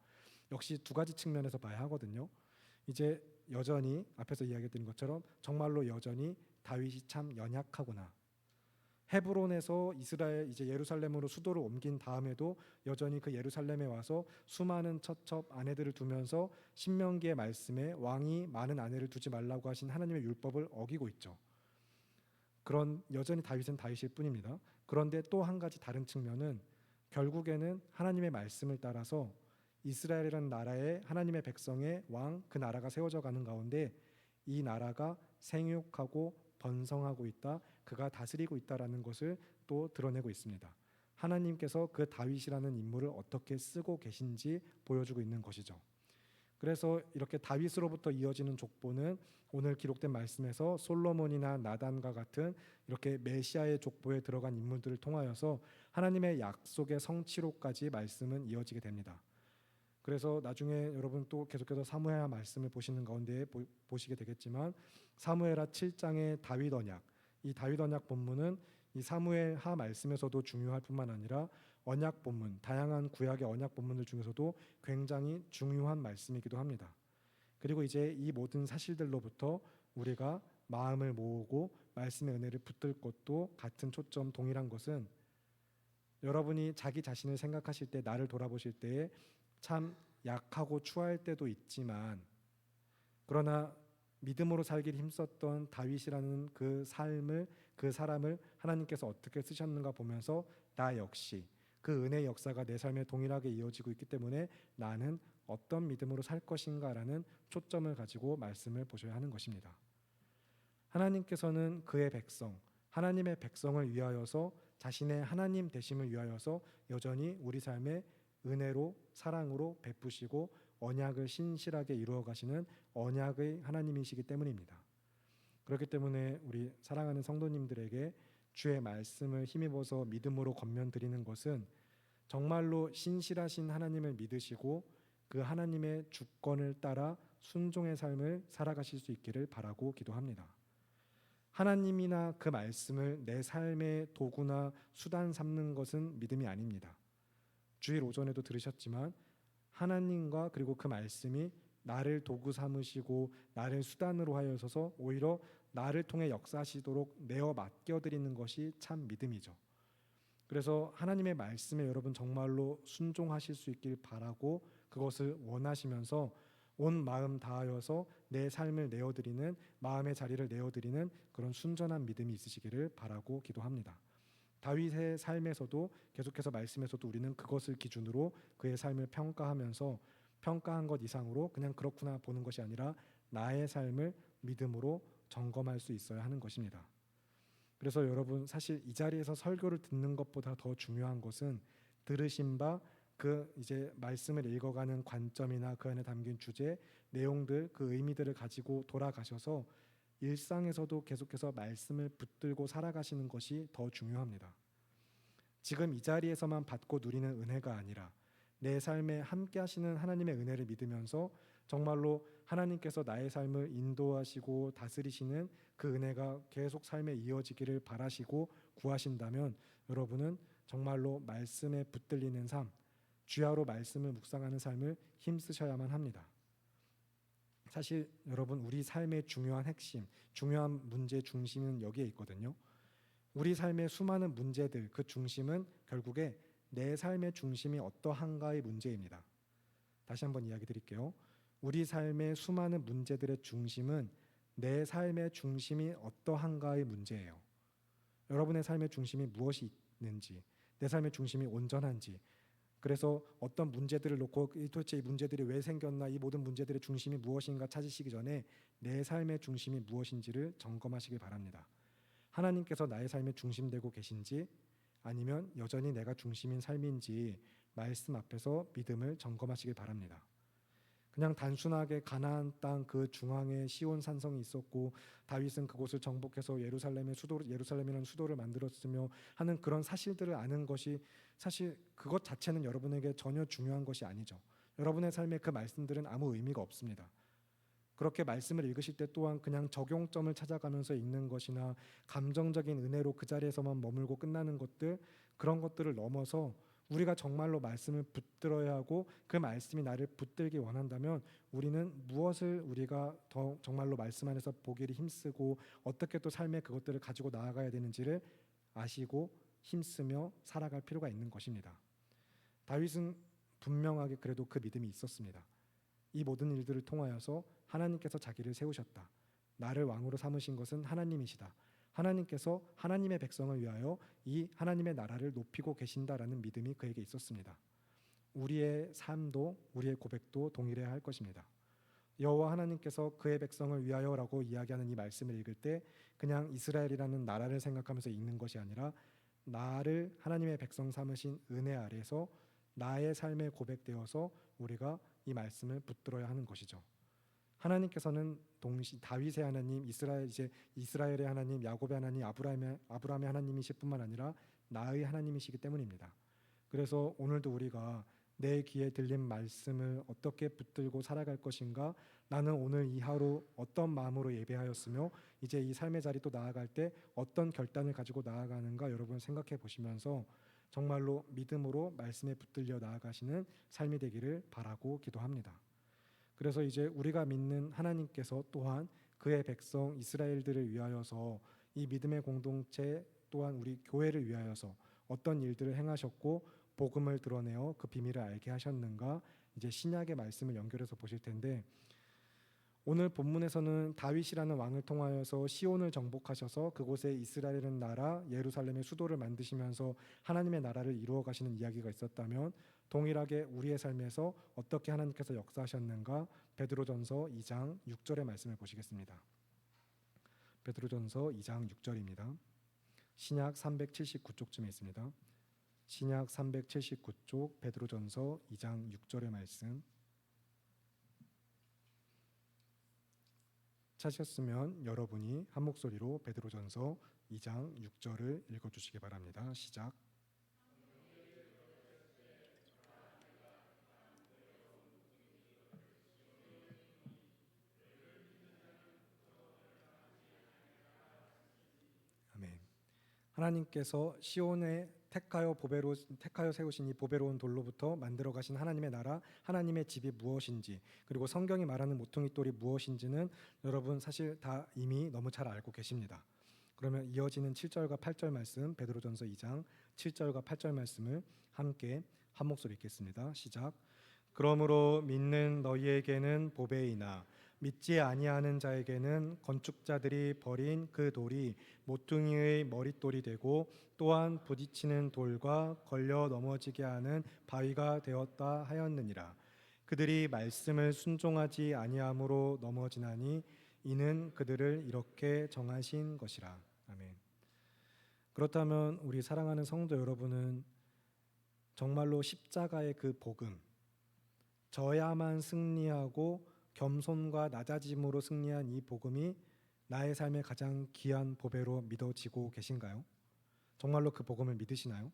역시 두 가지 측면에서 봐야 하거든요. 이제 여전히 앞에서 이야기했던 것처럼 정말로 여전히 다윗이 참 연약하구나. 헤브론에서 이스라엘 이제 예루살렘으로 수도를 옮긴 다음에도 여전히 그 예루살렘에 와서 수많은 처첩 아내들을 두면서 신명기의 말씀에 왕이 많은 아내를 두지 말라고 하신 하나님의 율법을 어기고 있죠. 그런 여전히 다윗은 다윗일 뿐입니다. 그런데 또 한 가지 다른 측면은 결국에는 하나님의 말씀을 따라서 이스라엘이라는 나라의 하나님의 백성의 왕, 그 나라가 세워져 가는 가운데 이 나라가 생육하고 번성하고 있다, 그가 다스리고 있다라는 것을 또 드러내고 있습니다. 하나님께서 그 다윗이라는 인물을 어떻게 쓰고 계신지 보여주고 있는 것이죠. 그래서 이렇게 다윗으로부터 이어지는 족보는 오늘 기록된 말씀에서 솔로몬이나 나단과 같은 이렇게 메시아의 족보에 들어간 인물들을 통하여서 하나님의 약속의 성취로까지 말씀은 이어지게 됩니다. 그래서 나중에 여러분 또 계속해서 사무엘하 말씀을 보시는 가운데 보시게 되겠지만 사무엘하 7장의 다윗 언약, 이 다윗 언약 본문은 이 사무엘하 말씀에서도 중요할 뿐만 아니라 언약 본문, 다양한 구약의 언약 본문들 중에서도 굉장히 중요한 말씀이기도 합니다. 그리고 이제 이 모든 사실들로부터 우리가 마음을 모으고 말씀의 은혜를 붙들 것도 같은 초점 동일한 것은 여러분이 자기 자신을 생각하실 때 나를 돌아보실 때에 참 약하고 추할 때도 있지만 그러나 믿음으로 살기를 힘썼던 다윗이라는 그 삶을 그 사람을 하나님께서 어떻게 쓰셨는가 보면서 나 역시 그 은혜의 역사가 내 삶에 동일하게 이어지고 있기 때문에 나는 어떤 믿음으로 살 것인가라는 초점을 가지고 말씀을 보셔야 하는 것입니다. 하나님께서는 그의 백성, 하나님의 백성을 위하여서 자신의 하나님 되심을 위하여서 여전히 우리 삶에 은혜로 사랑으로 베푸시고 언약을 신실하게 이루어 가시는 언약의 하나님이시기 때문입니다. 그렇기 때문에 우리 사랑하는 성도님들에게 주의 말씀을 힘입어서 믿음으로 권면드리는 것은 정말로 신실하신 하나님을 믿으시고 그 하나님의 주권을 따라 순종의 삶을 살아가실 수 있기를 바라고 기도합니다. 하나님이나 그 말씀을 내 삶의 도구나 수단 삼는 것은 믿음이 아닙니다. 주일 오전에도 들으셨지만 하나님과 그리고 그 말씀이 나를 도구 삼으시고 나를 수단으로 하여서 오히려 나를 통해 역사하시도록 내어 맡겨드리는 것이 참 믿음이죠. 그래서 하나님의 말씀에 여러분 정말로 순종하실 수 있길 바라고 그것을 원하시면서 온 마음 다하여서 내 삶을 내어드리는 마음의 자리를 내어드리는 그런 순전한 믿음이 있으시기를 바라고 기도합니다. 다윗의 삶에서도 계속해서 말씀에서도 우리는 그것을 기준으로 그의 삶을 평가하면서 평가한 것 이상으로 그냥 그렇구나 보는 것이 아니라 나의 삶을 믿음으로 점검할 수 있어야 하는 것입니다. 그래서 여러분 사실 이 자리에서 설교를 듣는 것보다 더 중요한 것은 들으신 바 그 이제 말씀을 읽어가는 관점이나 그 안에 담긴 주제, 내용들, 그 의미들을 가지고 돌아가셔서 일상에서도 계속해서 말씀을 붙들고 살아가시는 것이 더 중요합니다. 지금 이 자리에서만 받고 누리는 은혜가 아니라 내 삶에 함께 하시는 하나님의 은혜를 믿으면서 정말로 하나님께서 나의 삶을 인도하시고 다스리시는 그 은혜가 계속 삶에 이어지기를 바라시고 구하신다면 여러분은 정말로 말씀에 붙들리는 삶, 주야로 말씀을 묵상하는 삶을 힘쓰셔야만 합니다. 사실 여러분 우리 삶의 중요한 핵심, 중요한 문제 중심은 여기에 있거든요. 우리 삶의 수많은 문제들 그 중심은 결국에 내 삶의 중심이 어떠한가의 문제입니다. 다시 한번 이야기 드릴게요. 우리 삶의 수많은 문제들의 중심은 내 삶의 중심이 어떠한가의 문제예요. 여러분의 삶의 중심이 무엇이 있는지, 내 삶의 중심이 온전한지, 그래서 어떤 문제들을 놓고 도대체 이 문제들이 왜 생겼나, 이 모든 문제들의 중심이 무엇인가 찾으시기 전에 내 삶의 중심이 무엇인지를 점검하시길 바랍니다. 하나님께서 나의 삶의 중심 되고 계신지 아니면 여전히 내가 중심인 삶인지 말씀 앞에서 믿음을 점검하시길 바랍니다. 그냥 단순하게 가나안 땅 그 중앙에 시온 산성이 있었고 다윗은 그곳을 정복해서 예루살렘이라는 수도를 만들었으며 하는 그런 사실들을 아는 것이 사실 그것 자체는 여러분에게 전혀 중요한 것이 아니죠. 여러분의 삶에 그 말씀들은 아무 의미가 없습니다. 그렇게 말씀을 읽으실 때 또한 그냥 적용점을 찾아가면서 읽는 것이나 감정적인 은혜로 그 자리에서만 머물고 끝나는 것들, 그런 것들을 넘어서 우리가 정말로 말씀을 붙들어야 하고 그 말씀이 나를 붙들기 원한다면 우리는 무엇을 우리가 더 정말로 말씀 안에서 보기를 힘쓰고 어떻게 또 삶에 그것들을 가지고 나아가야 되는지를 아시고 힘쓰며 살아갈 필요가 있는 것입니다. 다윗은 분명하게 그래도 그 믿음이 있었습니다. 이 모든 일들을 통하여서 하나님께서 자기를 세우셨다. 나를 왕으로 삼으신 것은 하나님이시다. 하나님께서 하나님의 백성을 위하여 이 하나님의 나라를 높이고 계신다라는 믿음이 그에게 있었습니다. 우리의 삶도 우리의 고백도 동일해야 할 것입니다. 여호와 하나님께서 그의 백성을 위하여라고 이야기하는 이 말씀을 읽을 때 그냥 이스라엘이라는 나라를 생각하면서 읽는 것이 아니라 나를 하나님의 백성 삼으신 은혜 아래서 나의 삶에 고백되어서 우리가 이 말씀을 붙들어야 하는 것이죠. 하나님께서는 동시 다윗의 하나님, 이스라엘의 하나님, 야곱의 하나님, 아브라함의 하나님이실 뿐만 아니라 나의 하나님이시기 때문입니다. 그래서 오늘도 우리가 내 귀에 들린 말씀을 어떻게 붙들고 살아갈 것인가, 나는 오늘 이 하루 어떤 마음으로 예배하였으며 이제 이 삶의 자리 또 나아갈 때 어떤 결단을 가지고 나아가는가 여러분 생각해 보시면서 정말로 믿음으로 말씀에 붙들려 나아가시는 삶이 되기를 바라고 기도합니다. 그래서 이제 우리가 믿는 하나님께서 또한 그의 백성 이스라엘들을 위하여서 이 믿음의 공동체 또한 우리 교회를 위하여서 어떤 일들을 행하셨고 복음을 드러내어 그 비밀을 알게 하셨는가, 이제 신약의 말씀을 연결해서 보실 텐데, 오늘 본문에서는 다윗이라는 왕을 통하여서 시온을 정복하셔서 그곳에 이스라엘은 나라 예루살렘의 수도를 만드시면서 하나님의 나라를 이루어 가시는 이야기가 있었다면, 동일하게 우리의 삶에서 어떻게 하나님께서 역사하셨는가, 베드로전서 2장 6절의 말씀을 보시겠습니다. 베드로전서 2장 6절입니다. 신약 379쪽쯤에 있습니다. 신약 379쪽 베드로전서 2장 6절의 말씀 찾으셨으면 여러분이 한 목소리로 베드로전서 2장 6절을 읽어주시기 바랍니다. 시작. 아멘. 하나님께서 시온에 택하여 세우신 이 보배로운 돌로부터 만들어 가신 하나님의 나라, 하나님의 집이 무엇인지, 그리고 성경이 말하는 모퉁이 돌이 무엇인지는 여러분 사실 다 이미 너무 잘 알고 계십니다. 그러면 이어지는 7절과 8절 말씀, 베드로전서 2장 7절과 8절 말씀을 함께 한 목소리 읽겠습니다. 시작. 그러므로 믿는 너희에게는 보배이나 믿지 아니하는 자에게는 건축자들이 버린 그 돌이 모퉁이의 머릿돌이 되고 또한 부딪히는 돌과 걸려 넘어지게 하는 바위가 되었다 하였느니라. 그들이 말씀을 순종하지 아니함으로 넘어지나니 이는 그들을 이렇게 정하신 것이라. 아멘. 그렇다면 우리 사랑하는 성도 여러분은 정말로 십자가의 그 복음, 져야만 승리하고 겸손과 낮아짐으로 승리한 이 복음이 나의 삶의 가장 귀한 보배로 믿어지고 계신가요? 정말로 그 복음을 믿으시나요?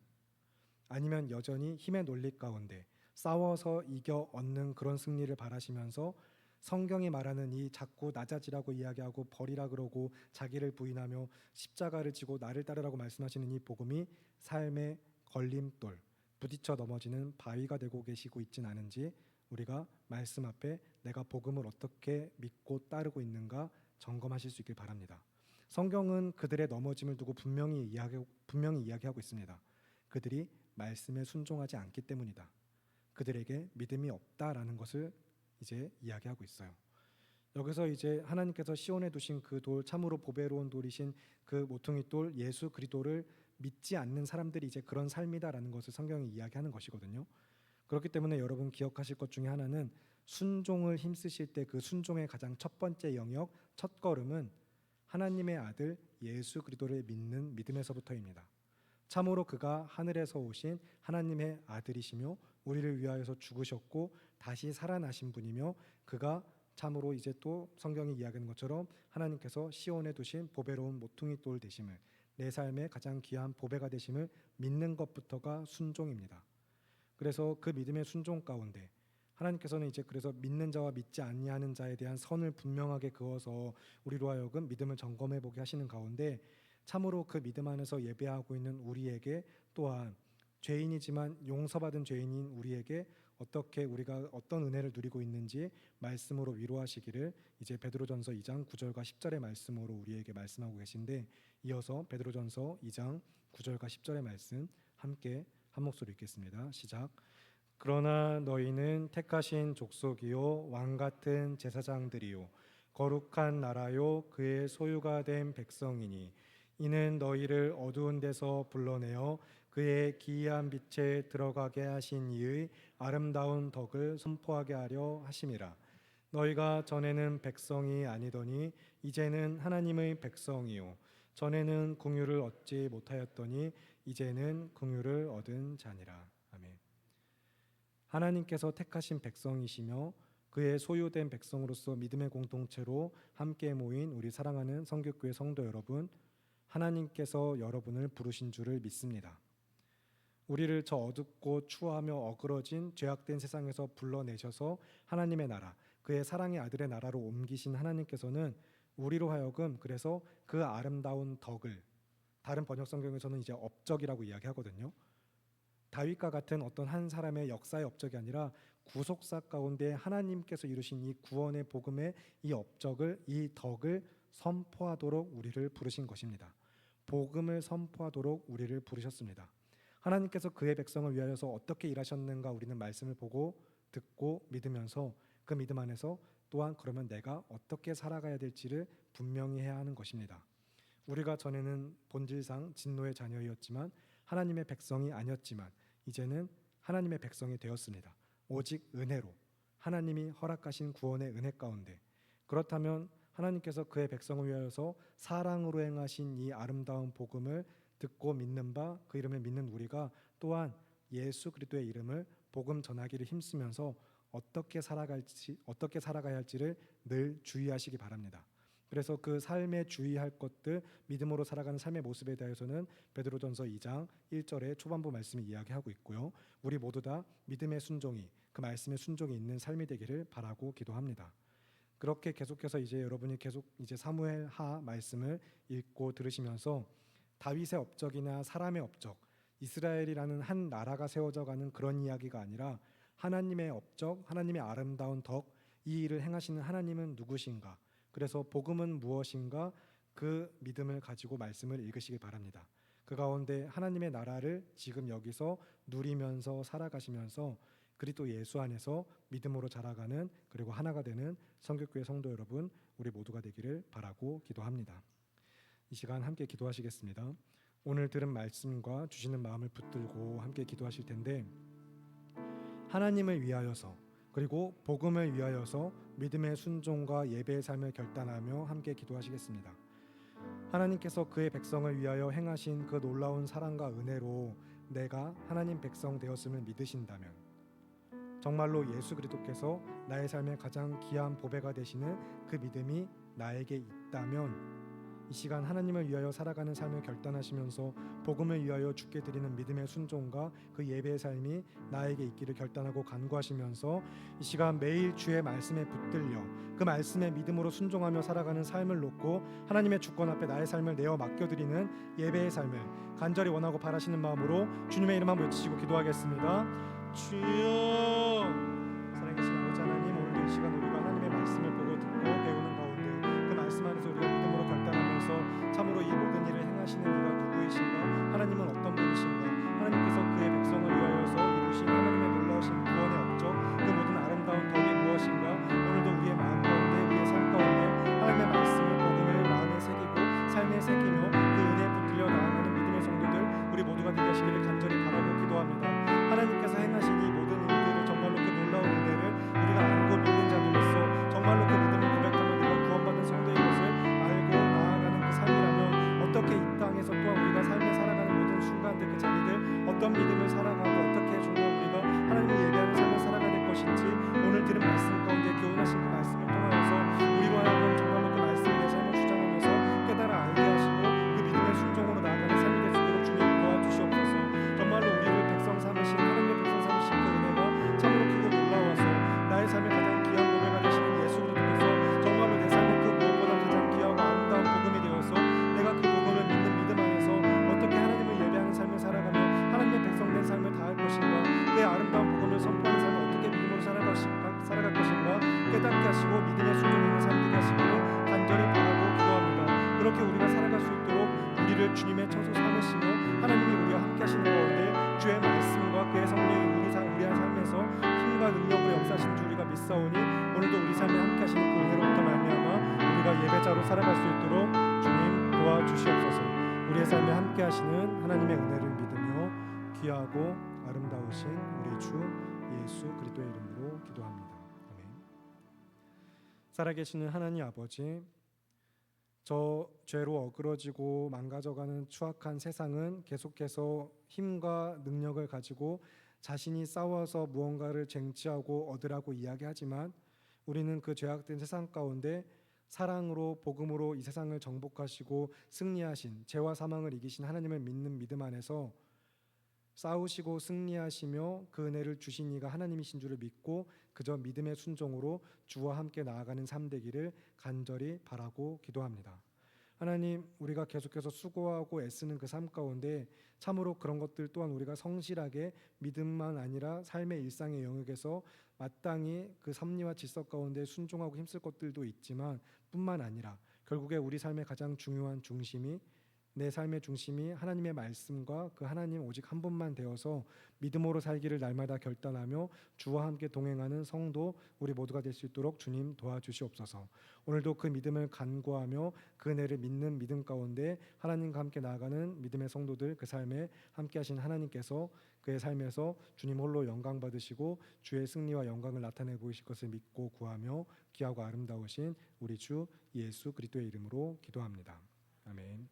아니면 여전히 힘의 논리 가운데 싸워서 이겨 얻는 그런 승리를 바라시면서 성경이 말하는 이 자꾸 낮아지라고 이야기하고 버리라 그러고 자기를 부인하며 십자가를 지고 나를 따르라고 말씀하시는 이 복음이 삶의 걸림돌, 부딪혀 넘어지는 바위가 되고 계시고 있진 않은지 우리가 말씀 앞에 내가 복음을 어떻게 믿고 따르고 있는가 점검하실 수 있길 바랍니다. 성경은 그들의 넘어짐을 두고 분명히 이야기하고 있습니다. 그들이 말씀에 순종하지 않기 때문이다. 그들에게 믿음이 없다라는 것을 이제 이야기하고 있어요. 여기서 이제 하나님께서 시온에 두신 그 돌, 참으로 보배로운 돌이신 그 모퉁이 돌 예수 그리스도를 믿지 않는 사람들이 이제 그런 삶이다라는 것을 성경이 이야기하는 것이거든요. 그렇기 때문에 여러분 기억하실 것 중에 하나는 순종을 힘쓰실 때 그 순종의 가장 첫 번째 영역, 첫 걸음은 하나님의 아들 예수 그리스도를 믿는 믿음에서부터입니다. 참으로 그가 하늘에서 오신 하나님의 아들이시며 우리를 위하여서 죽으셨고 다시 살아나신 분이며 그가 참으로 이제 또 성경이 이야기하는 것처럼 하나님께서 시온에 두신 보배로운 모퉁이 돌 되심을, 내 삶의 가장 귀한 보배가 되심을 믿는 것부터가 순종입니다. 그래서 그 믿음의 순종 가운데 하나님께서는 이제 그래서 믿는 자와 믿지 아니하는 자에 대한 선을 분명하게 그어서 우리로 하여금 믿음을 점검해 보게 하시는 가운데 참으로 그 믿음 안에서 예배하고 있는 우리에게 또한 죄인이지만 용서받은 죄인인 우리에게 어떻게 우리가 어떤 은혜를 누리고 있는지 말씀으로 위로하시기를 이제 베드로전서 2장 9절과 10절의 말씀으로 우리에게 말씀하고 계신데, 이어서 베드로전서 2장 9절과 10절의 말씀 함께 한 목소리 읽겠습니다. 시작. 그러나 너희는 택하신 족속이요 왕 같은 제사장들이요 거룩한 나라요 그의 소유가 된 백성이니 이는 너희를 어두운 데서 불러내어 그의 기이한 빛에 들어가게 하신 이의 아름다운 덕을 선포하게 하려 하심이라. 너희가 전에는 백성이 아니더니 이제는 하나님의 백성이요 전에는 긍휼을 얻지 못하였더니 이제는 긍휼을 얻은 자니라. 아멘. 하나님께서 택하신 백성이시며 그의 소유된 백성으로서 믿음의 공동체로 함께 모인 우리 사랑하는 성교교회 성도 여러분, 하나님께서 여러분을 부르신 줄을 믿습니다. 우리를 저 어둡고 추하며 어그러진 죄악된 세상에서 불러내셔서 하나님의 나라, 그의 사랑의 아들의 나라로 옮기신 하나님께서는 우리로 하여금 그래서 그 아름다운 덕을, 다른 번역 성경에서는 이제 업적이라고 이야기하거든요. 다윗과 같은 어떤 한 사람의 역사의 업적이 아니라 구속사 가운데 하나님께서 이루신 이 구원의 복음의 이 업적을, 이 덕을 선포하도록 우리를 부르신 것입니다. 복음을 선포하도록 우리를 부르셨습니다. 하나님께서 그의 백성을 위하여서 어떻게 일하셨는가 우리는 말씀을 보고 듣고 믿으면서 그 믿음 안에서 또한 그러면 내가 어떻게 살아가야 될지를 분명히 해야 하는 것입니다. 우리가 전에는 본질상 진노의 자녀였지만 하나님의 백성이 아니었지만 이제는 하나님의 백성이 되었습니다. 오직 은혜로, 하나님이 허락하신 구원의 은혜 가운데. 그렇다면 하나님께서 그의 백성을 위하여서 사랑으로 행하신 이 아름다운 복음을 듣고 믿는 바, 그 이름을 믿는 우리가 또한 예수 그리스도의 이름을 복음 전하기를 힘쓰면서 어떻게 살아가야 할지를 늘 주의하시기 바랍니다. 그래서 그 삶에 주의할 것들, 믿음으로 살아가는 삶의 모습에 대해서는 베드로전서 2장 1절의 초반부 말씀이 이야기하고 있고요. 우리 모두 다 믿음의 순종이, 그 말씀의 순종이 있는 삶이 되기를 바라고 기도합니다. 그렇게 계속해서 이제 여러분이 계속 이제 사무엘하 말씀을 읽고 들으시면서 다윗의 업적이나 사람의 업적, 이스라엘이라는 한 나라가 세워져 가는 그런 이야기가 아니라 하나님의 업적, 하나님의 아름다운 덕, 이 일을 행하시는 하나님은 누구신가? 그래서 복음은 무엇인가? 그 믿음을 가지고 말씀을 읽으시기 바랍니다. 그 가운데 하나님의 나라를 지금 여기서 누리면서 살아가시면서 그리스도 예수 안에서 믿음으로 자라가는, 그리고 하나가 되는 성교교회 성도 여러분, 우리 모두가 되기를 바라고 기도합니다. 이 시간 함께 기도하시겠습니다. 오늘 들은 말씀과 주시는 마음을 붙들고 함께 기도하실 텐데, 하나님을 위하여서 그리고 복음을 위하여서 믿음의 순종과 예배의 삶을 결단하며 함께 기도하시겠습니다. 하나님께서 그의 백성을 위하여 행하신 그 놀라운 사랑과 은혜로 내가 하나님 백성 되었음을 믿으신다면, 정말로 예수 그리스도께서 나의 삶의 가장 귀한 보배가 되시는 그 믿음이 나에게 있다면, 이 시간 하나님을 위하여 살아가는 삶을 결단하시면서 복음을 위하여 주께 드리는 믿음의 순종과 그 예배의 삶이 나에게 있기를 결단하고 간구하시면서 이 시간 매일 주의 말씀에 붙들려 그 말씀에 믿음으로 순종하며 살아가는 삶을 놓고 하나님의 주권 앞에 나의 삶을 내어 맡겨드리는 예배의 삶을 간절히 원하고 바라시는 마음으로 주님의 이름 한번 외치시고 기도하겠습니다. 주여, 사랑하신 아버지 하나님, 오늘도 이 시간 우리가 하나님의 말씀을 보고 듣고 배우는 가운데 그 말씀 안에서 우리가 믿음으로 결단하면서 참으로 이 모든 일을 행하시는 이가 누구이신가? 하나님은 어떤 분이신가? 하나님께서 그의 백성을 위하여서 이루신 하나님의 놀라우신 구원의 업적, 그 모든 아름다운 덕이 무엇인가? 오늘도 우리의 마음 가운데, 우리의 삶 가운데 하나님의 말씀을, 복음을 마음에 새기고 삶에 새기며 그 은혜에 붙들려 나아가는 믿음의 성도들 우리 모두가 되게 하시기를 간절히 바라고 기도합니다. 하나님께서 행하신 이 모든 일들을, 정말로 그 놀라운 은혜를 우리가 알고 믿는 자들로서 정말로 그 믿음을 고백하며 우리가 구원받은 성도의 것을 알고 나아가는 그 삶이라면, 어떻게 이 땅에서 또한 우리가 삶에 살아가는 모든 순간들, 그 자리들 어떤 믿음을 살아가고 어떻게 정말 우리가 하나님을 예배하는 삶을 살아가야 될 것인지 오늘 들은 말씀 가운데 교훈하신 그 말씀을 통하여서 우리로 하여금 정말로 그 말씀이 내 삶을 주장하면서 깨달아 알게 하시고 그 믿음의 순종으로 나아가는 삶이 될 수 있도록 주님 도와주시옵소서. 정말로 우리를 백성 삼으신, 하나님의 백성 삼으신 그 은혜가 참으로 크고 놀라워서 나의 삶의 가장 귀한 보배가 되시는 예수 그리스도께서 정말로 내 삶의 그 무엇보다 가장 귀하고 아름다운 복음이 되어서 내가 그 복음을 믿는 믿음 안에서 어떻게 하나님을 예배하는 삶을 살아가며 하나님의 백성된 삶을 다할 것인가, 그의 아름다운 복음을 선포하는 삶을 어떻게 믿음으로 살아갈 것인가 깨닫게 하시고 믿음의 순종이 있는 삶 되게 하시기를 간절히 바라고 기도합니다. 그렇게 우리가 살아갈 수 있도록 우리를 주님의 처소 삼으시며 하나님이 우리와 함께 하시는 가운데 주의 말씀과 그의 성령이 우리의 삶에서 힘과 능력으로 역사하시는 줄 우리가 믿사오니, 오늘도 우리 삶에 함께 하시는 그 은혜로부터 말미암아 우리가 예배자로 살아갈 수 있도록 주님 도와주시옵소서. 우리의 삶에 함께 하시는 하나님의 은혜를 믿으며 귀하고 아름다우신 우리 주 예수 그리스도의 이름으로 기도합니다. 아멘. 살아계시는 하나님 아버지, 저 죄로 어그러지고 망가져가는 추악한 세상은 계속해서 힘과 능력을 가지고 자신이 싸워서 무언가를 쟁취하고 얻으라고 이야기하지만 우리는 그 죄악된 세상 가운데 사랑으로 복음으로 이 세상을 정복하시고 승리하신 죄와 사망을 이기신 하나님을 믿는 믿음 안에서 싸우시고 승리하시며 그 은혜를 주신 이가 하나님이신 줄을 믿고 그저 믿음의 순종으로 주와 함께 나아가는 삶 되기를 간절히 바라고 기도합니다. 하나님, 우리가 계속해서 수고하고 애쓰는 그 삶 가운데 참으로 그런 것들 또한 우리가 성실하게 믿음만 아니라 삶의 일상의 영역에서 마땅히 그 섭리와 질서 가운데 순종하고 힘쓸 것들도 있지만 뿐만 아니라 결국에 우리 삶의 가장 중요한 중심이, 내 삶의 중심이 하나님의 말씀과 그 하나님 오직 한 분만 되어서 믿음으로 살기를 날마다 결단하며 주와 함께 동행하는 성도 우리 모두가 될 수 있도록 주님 도와주시옵소서. 오늘도 그 믿음을 간구하며 그 은혜를 믿는 믿음 가운데 하나님과 함께 나아가는 믿음의 성도들, 그 삶에 함께 하신 하나님께서 그의 삶에서 주님 홀로 영광 받으시고 주의 승리와 영광을 나타내 보이실 것을 믿고 구하며 귀하고 아름다우신 우리 주 예수 그리스도의 이름으로 기도합니다. 아멘.